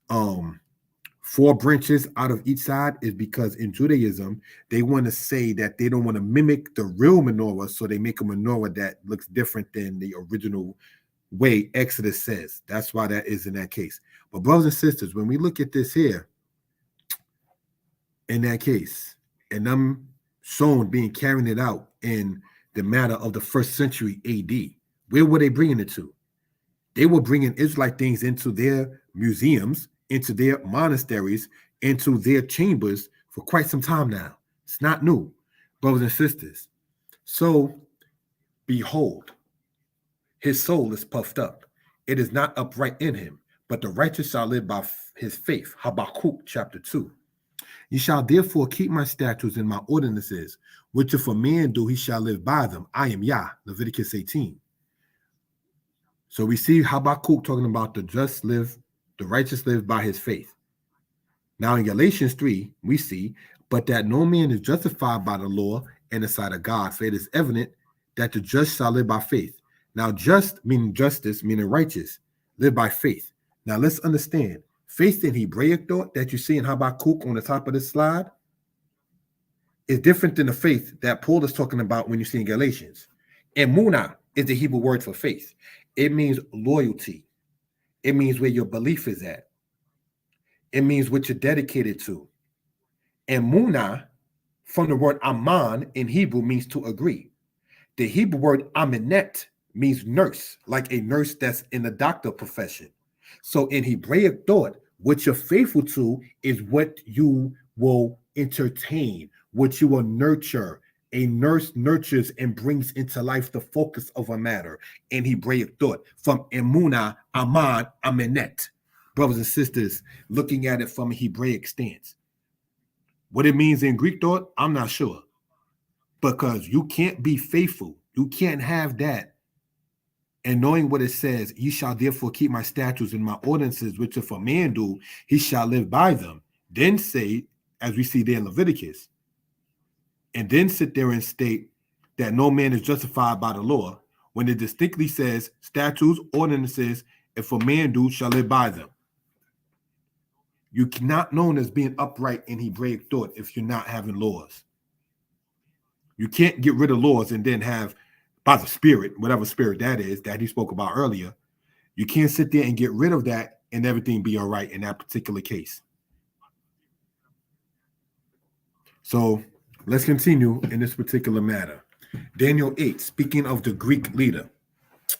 4 branches out of each side is because in Judaism, they want to say that they don't want to mimic the real menorah, so they make a menorah that looks different than the original way Exodus says. That's why that is in that case. But brothers and sisters, when we look at this here, in that case, and I'm shown being carrying it out in the matter of the 1st century AD, where were they bringing it to? They were bringing Israelite things into their museums, into their monasteries, into their chambers for quite some time now. It's not new, brothers and sisters. So, behold, his soul is puffed up. It is not upright in him, but the righteous shall live by his faith. Habakkuk chapter 2. You shall therefore keep my statutes and my ordinances, which if a man do, he shall live by them. I am Yah, Leviticus 18. So we see Habakkuk talking about the just live, the righteous live by his faith. Now in Galatians 3, we see, but that no man is justified by the law in the sight of God, for it is evident that the just shall live by faith. Now just meaning justice, meaning righteous, live by faith. Now let's understand, faith in Hebraic thought that you see in Habakkuk on the top of this slide is different than the faith that Paul is talking about when you see in Galatians. Emunah is the Hebrew word for faith. It means loyalty. It means where your belief is at. It means what you're dedicated to. Emunah, from the word aman in Hebrew, means to agree. The Hebrew word aminet means nurse, like a nurse that's in the doctor profession. So in Hebraic thought, what you're faithful to is what you will entertain, what you will nurture. A nurse nurtures and brings into life the focus of a matter in Hebraic thought. From emunah, aman, aminet. brothers and sisters, looking at it from a Hebraic stance. What it means in Greek thought, I'm not sure. Because you can't be faithful. You can't have that. And knowing what it says, ye shall therefore keep my statutes and my ordinances, which if a man do, he shall live by them. Then say, as we see there in Leviticus, and then sit there and state that no man is justified by the law, when it distinctly says statutes, ordinances, if a man do, shall live by them. You're not known as being upright in Hebraic thought if you're not having laws. You can't get rid of laws and then have, by the Spirit, whatever spirit that is, that he spoke about earlier, you can't sit there and get rid of that and everything be all right in that particular case. So let's continue in this particular matter. Daniel 8, speaking of the Greek leader.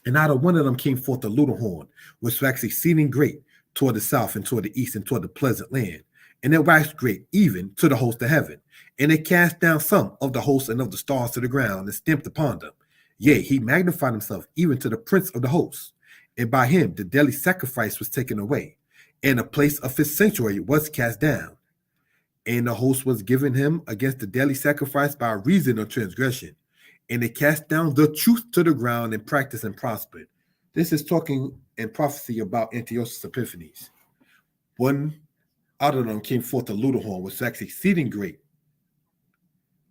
And out of one of them came forth a little horn, which was exceeding great toward the south and toward the east and toward the pleasant land. And it waxed great even to the host of heaven. And it cast down some of the hosts and of the stars to the ground and stamped upon them. Yea, he magnified himself even to the prince of the hosts. And by him the daily sacrifice was taken away, and the place of his sanctuary was cast down. And the host was given him against the daily sacrifice by reason of transgression. And it cast down the truth to the ground and practiced and prospered. This is talking in prophecy about Antiochus Epiphanes. One out of them came forth a little horn, which was actually exceeding great,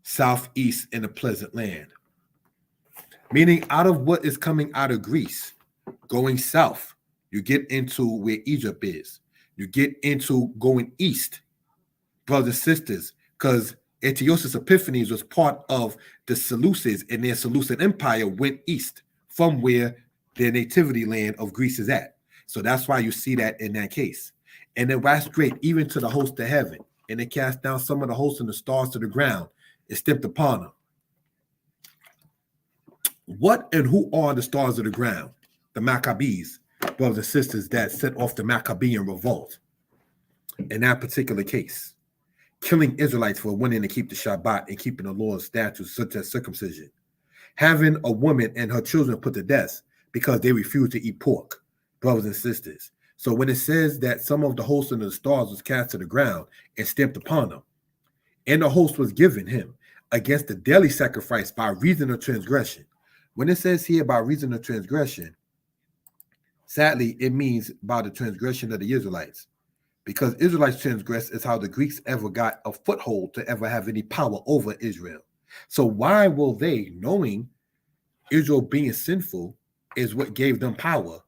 southeast in a pleasant land. Meaning out of what is coming out of Greece, going south, you get into where Egypt is. You get into going east, brothers and sisters, because Antiochus Epiphanes was part of the Seleucids, and their Seleucid Empire went east from where their nativity land of Greece is at. So that's why you see that in that case. And it waxed great even to the host of heaven, and it cast down some of the hosts and the stars to the ground and stamped upon them. What and who are the stars of the ground? The Maccabees, brothers and sisters, that set off the Maccabean revolt in that particular case, killing Israelites for wanting to keep the Shabbat and keeping the Lord's statutes, such as circumcision, having a woman and her children put to death because they refused to eat pork, brothers and sisters. So when it says that some of the hosts and the stars was cast to the ground and stamped upon them, and the host was given him against the daily sacrifice by reason of transgression. When it says here by reason of transgression, sadly, it means by the transgression of the Israelites. Because Israelites transgress is how the Greeks ever got a foothold to ever have any power over Israel. So why will they, knowing Israel being sinful is what gave them power,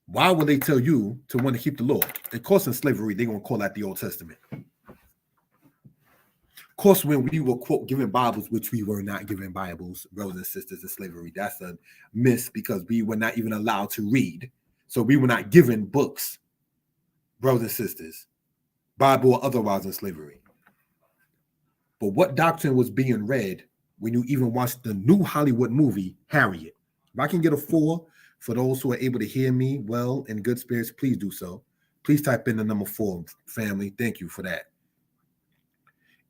why will they tell you to want to keep the law? Of course, in slavery, they're going to call that the Old Testament. Of course, when we were, quote, given Bibles, which we were not given Bibles, brothers and sisters, in slavery, that's a miss because we were not even allowed to read. So we were not given books, brothers and sisters, Bible or otherwise in slavery. But what doctrine was being read when you even watched the new Hollywood movie, Harriet? If I can get a 4 for those who are able to hear me well in good spirits, please do so. Please type in the number 4, family. Thank you for that.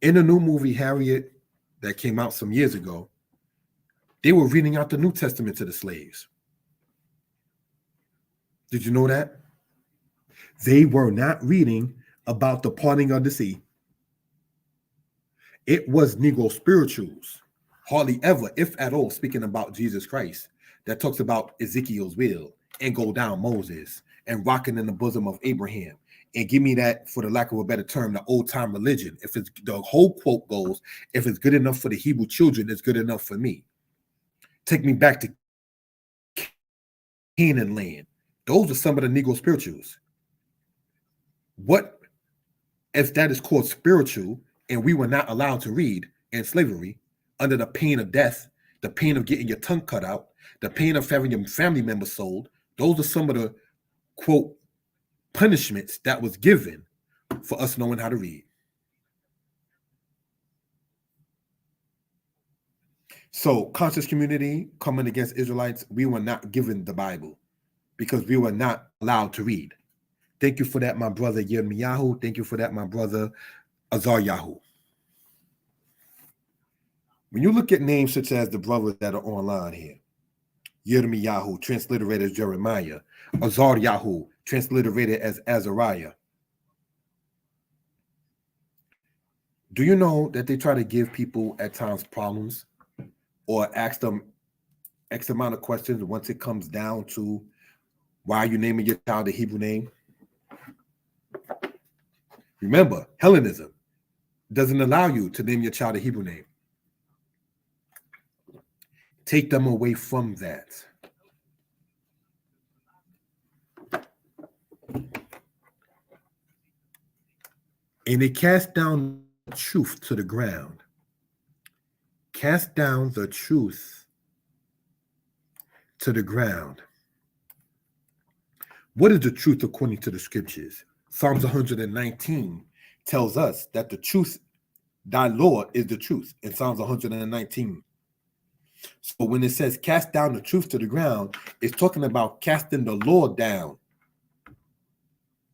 In the new movie, Harriet, that came out some years ago, they were reading out the New Testament to the slaves. Did you know that? They were not reading about the parting of the sea. It was Negro spirituals, hardly ever, if at all, speaking about Jesus Christ, that talks about Ezekiel's will and go down Moses and rocking in the bosom of Abraham. And give me that, for the lack of a better term, the old time religion. If it's the whole quote goes, if it's good enough for the Hebrew children, it's good enough for me. Take me back to Canaan land. Those are some of the Negro spirituals. What if that is called spiritual and we were not allowed to read in slavery under the pain of death, the pain of getting your tongue cut out, the pain of having your family members sold? Those are some of the, quote, punishments that was given for us knowing how to read. So conscious community coming against Israelites, we were not given the Bible because we were not allowed to read. Thank you for that, my brother Yirmiyahu. Thank you for that, my brother Azaryahu. When you look at names such as the brothers that are online here, Yirmiyahu, transliterated as Jeremiah, Azaryahu, transliterated as Azariah. Do you know that they try to give people at times problems or ask them X amount of questions once it comes down to why are you naming your child a Hebrew name? Remember, Hellenism doesn't allow you to name your child a Hebrew name. Take them away from that. And they cast down truth to the ground. Cast down the truth to the ground. What is the truth according to the scriptures? Psalms 119 tells us that the truth, thy Lord, is the truth in Psalms 119. So when it says cast down the truth to the ground, it's talking about casting the Lord down.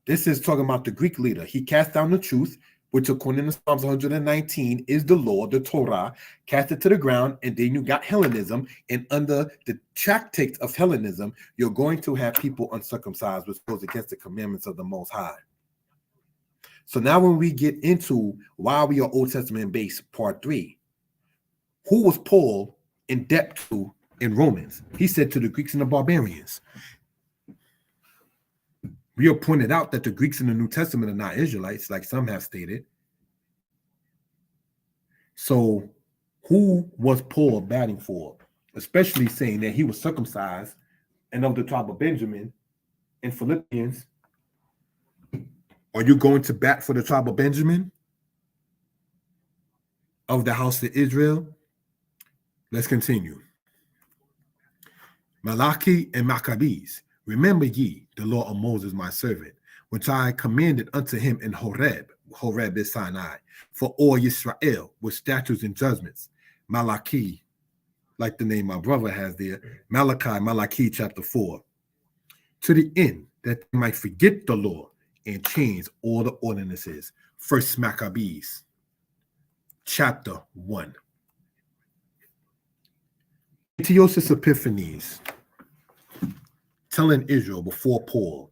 This is talking about the Greek leader. He cast down the truth, which according to Psalms 119 is the law, the Torah, cast it to the ground, and then you got Hellenism. And under the tractates of Hellenism, you're going to have people uncircumcised, which goes against the commandments of the Most High. So now when we get into why we are Old Testament based, part 3, who was Paul in debt to in Romans? He said to the Greeks and the barbarians. We have pointed out that the Greeks in the New Testament are not Israelites, like some have stated. So who was Paul batting for? Especially saying that he was circumcised and of the tribe of Benjamin in Philippians. Are you going to bat for the tribe of Benjamin? Of the house of Israel? Let's continue. Malachi and Maccabees. Remember ye the law of Moses, my servant, which I commanded unto him in Horeb. Horeb is Sinai, for all Israel with statutes and judgments. Malachi, like the name my brother has there, Malachi chapter 4. To the end that they might forget the law and change all the ordinances. First Maccabees chapter 1. Antiochus Epiphanes telling Israel before Paul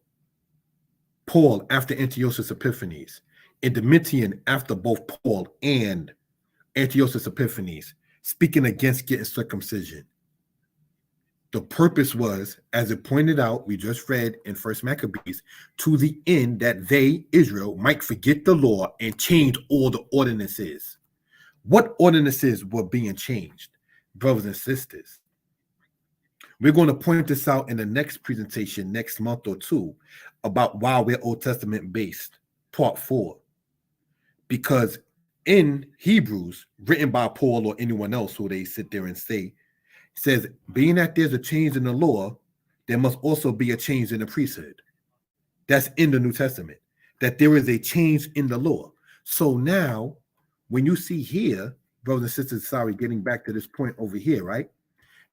after Antiochus Epiphanes, and Domitian after both Paul and Antiochus Epiphanes, speaking against getting circumcision. The purpose was, as it pointed out, we just read in First Maccabees, to the end that they, Israel, might forget the law and change all the ordinances. What ordinances were being changed, brothers and sisters? We're going to point this out in the next presentation next month or two about why we're Old Testament based, part 4. Because in Hebrews, written by Paul or anyone else who they sit there and say, says, being that there's a change in the law, there must also be a change in the priesthood. That's in the New Testament, that there is a change in the law. So now, when you see here, brothers and sisters, sorry, getting back to this point over here, right?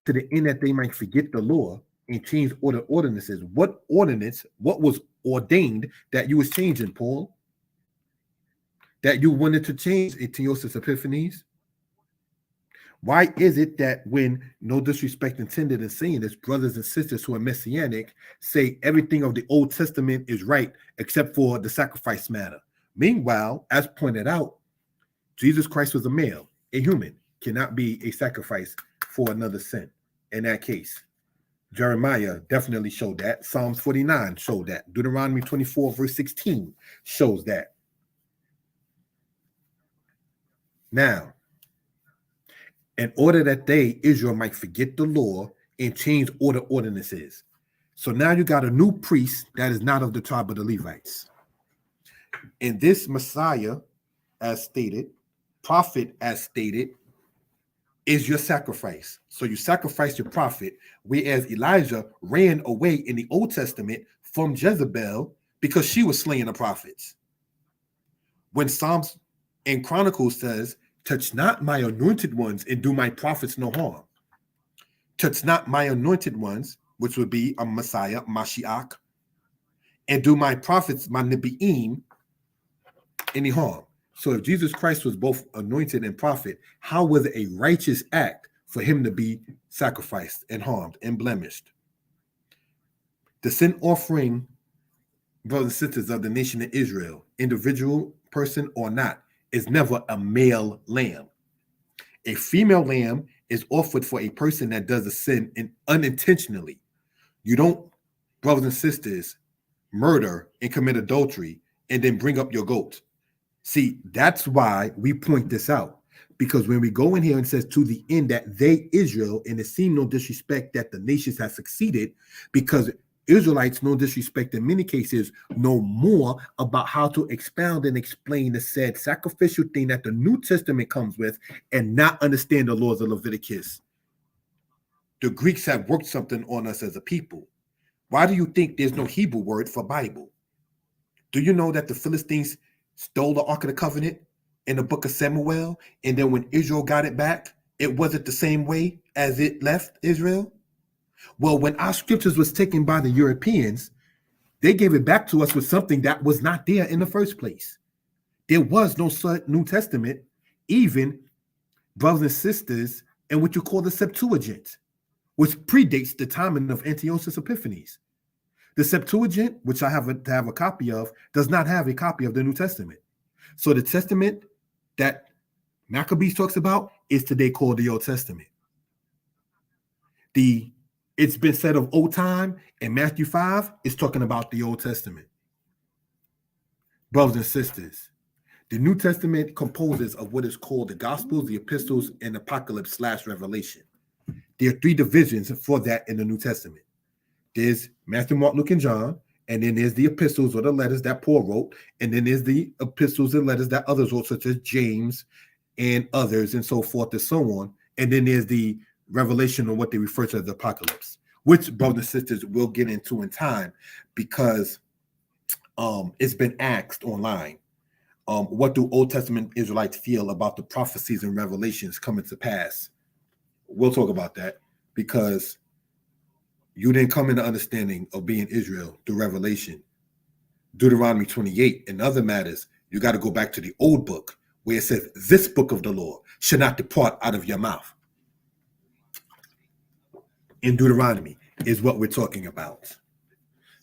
To the end that they might forget the law and change all the ordinances. What ordinance, what was ordained that you was changing, Paul? That you wanted to change Antiochus Epiphanes? Why is it that when, no disrespect intended in saying this, brothers and sisters who are messianic say everything of the Old Testament is right except for the sacrifice matter? Meanwhile, as pointed out, Jesus Christ was a male, a human, cannot be a sacrifice for another sin. In that case, Jeremiah definitely showed that. Psalms 49 showed that. Deuteronomy 24 verse 16 shows that. Now, in order that they, Israel, might forget the law and change all the ordinances. So now you got a new priest that is not of the tribe of the Levites. And this Messiah, as stated, prophet, as stated, is your sacrifice. So you sacrifice your prophet, whereas Elijah ran away in the Old Testament from Jezebel because she was slaying the prophets. When Psalms and Chronicles says, touch not my anointed ones and do my prophets no harm. Touch not my anointed ones, which would be a Messiah, Mashiach, and do my prophets, my Nebi'im, any harm. So if Jesus Christ was both anointed and prophet, how was it a righteous act for him to be sacrificed and harmed and blemished? The sin offering brothers and sisters of the nation of Israel, individual person or not, is never a male lamb. A female lamb is offered for a person that does a sin unintentionally. You don't, brothers and sisters, murder and commit adultery and then bring up your goat. See, that's why we point this out. Because when we go in here and says to the end that they, Israel, and it seemed no disrespect that the nations have succeeded, because Israelites, no disrespect in many cases, know more about how to expound and explain the said sacrificial thing that the New Testament comes with and not understand the laws of Leviticus. The Greeks have worked something on us as a people. Why do you think there's no Hebrew word for Bible? Do you know that the Philistines stole the Ark of the Covenant in the book of Samuel, and then when Israel got it back, it wasn't the same way as it left Israel? Well, when our scriptures was taken by the Europeans, they gave it back to us with something that was not there in the first place. There was no New Testament, even, brothers and sisters, in what you call the Septuagint, which predates the timing of Antiochus Epiphanes. The Septuagint, which I have a copy of, does not have a copy of the New Testament. So the Testament that Maccabees talks about is today called the Old Testament. It's been said of old time, and Matthew 5 is talking about the Old Testament. Brothers and sisters, the New Testament composes of what is called the Gospels, the Epistles, and Apocalypse / Revelation. There are 3 divisions for that in the New Testament. There's Matthew, Mark, Luke, and John, and then there's the epistles or the letters that Paul wrote, and then there's the epistles and letters that others wrote, such as James and others, and so forth and so on. And then there's the Revelation, or what they refer to as the Apocalypse, which, brothers and sisters, we'll get into in time, because it's been asked online. What do Old Testament Israelites feel about the prophecies and revelations coming to pass? We'll talk about that, because you didn't come into understanding of being Israel through Revelation, Deuteronomy 28, and other matters. You got to go back to the old book where it says, this book of the law should not depart out of your mouth. In Deuteronomy is what we're talking about.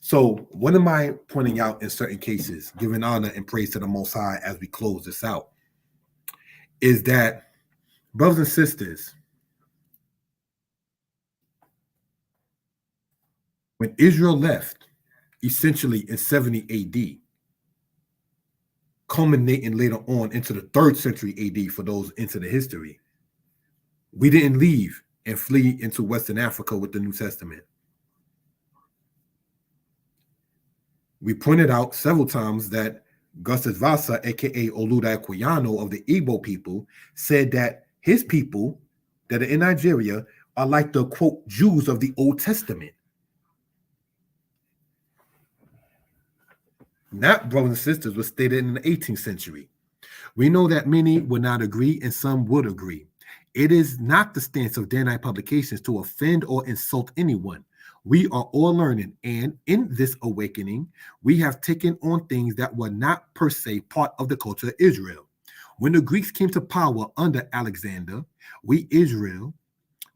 So what am I pointing out in certain cases, giving honor and praise to the Most High as we close this out, is that, brothers and sisters, when Israel left, essentially in 70 AD, culminating later on into the 3rd century AD for those into the history, we didn't leave and flee into Western Africa with the New Testament. We pointed out several times that Gustus Vasa, aka Oluda Equiano of the Igbo people, said that his people that are in Nigeria are like the, quote, Jews of the Old Testament. That, brothers and sisters, was stated in the 18th century. We know that many would not agree and some would agree. It is not the stance of Danitepublications to offend or insult anyone. We are all learning, and in this awakening, we have taken on things that were not per se part of the culture of Israel. When the Greeks came to power under Alexander, we, Israel,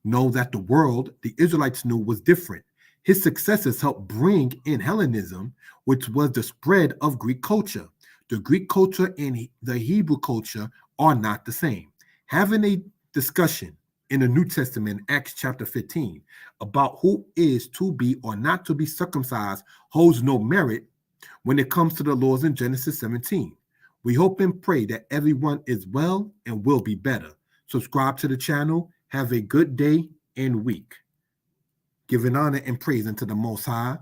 know that the world the Israelites knew was different. His successors helped bring in Hellenism, which was the spread of Greek culture. The Greek culture and the Hebrew culture are not the same. Having a discussion in the New Testament, Acts chapter 15, about who is to be or not to be circumcised holds no merit when it comes to the laws in Genesis 17. We hope and pray that everyone is well and will be better. Subscribe to the channel. Have a good day and week. Giving honor and praise unto the Most High,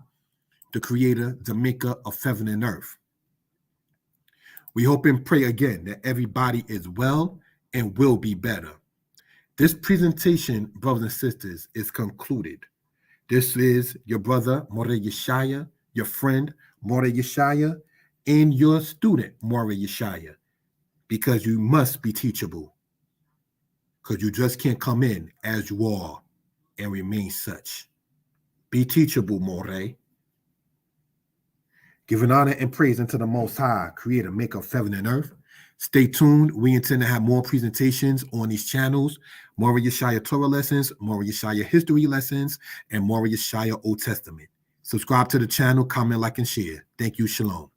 the Creator, the Maker of heaven and earth. We hope and pray again that everybody is well and will be better. This presentation, brothers and sisters, is concluded. This is your brother, More Yeshaya, your friend, More Yeshaya, and your student, More Yeshaya, because you must be teachable, because you just can't come in as you are and remain such. Be teachable, More. Giving honor and praise unto the Most High, Creator, Maker of heaven and earth. Stay tuned. We intend to have more presentations on these channels. More Yeshaya Torah lessons, more Yeshaya history lessons, and more Yeshaya Old Testament. Subscribe to the channel, comment, like, and share. Thank you. Shalom.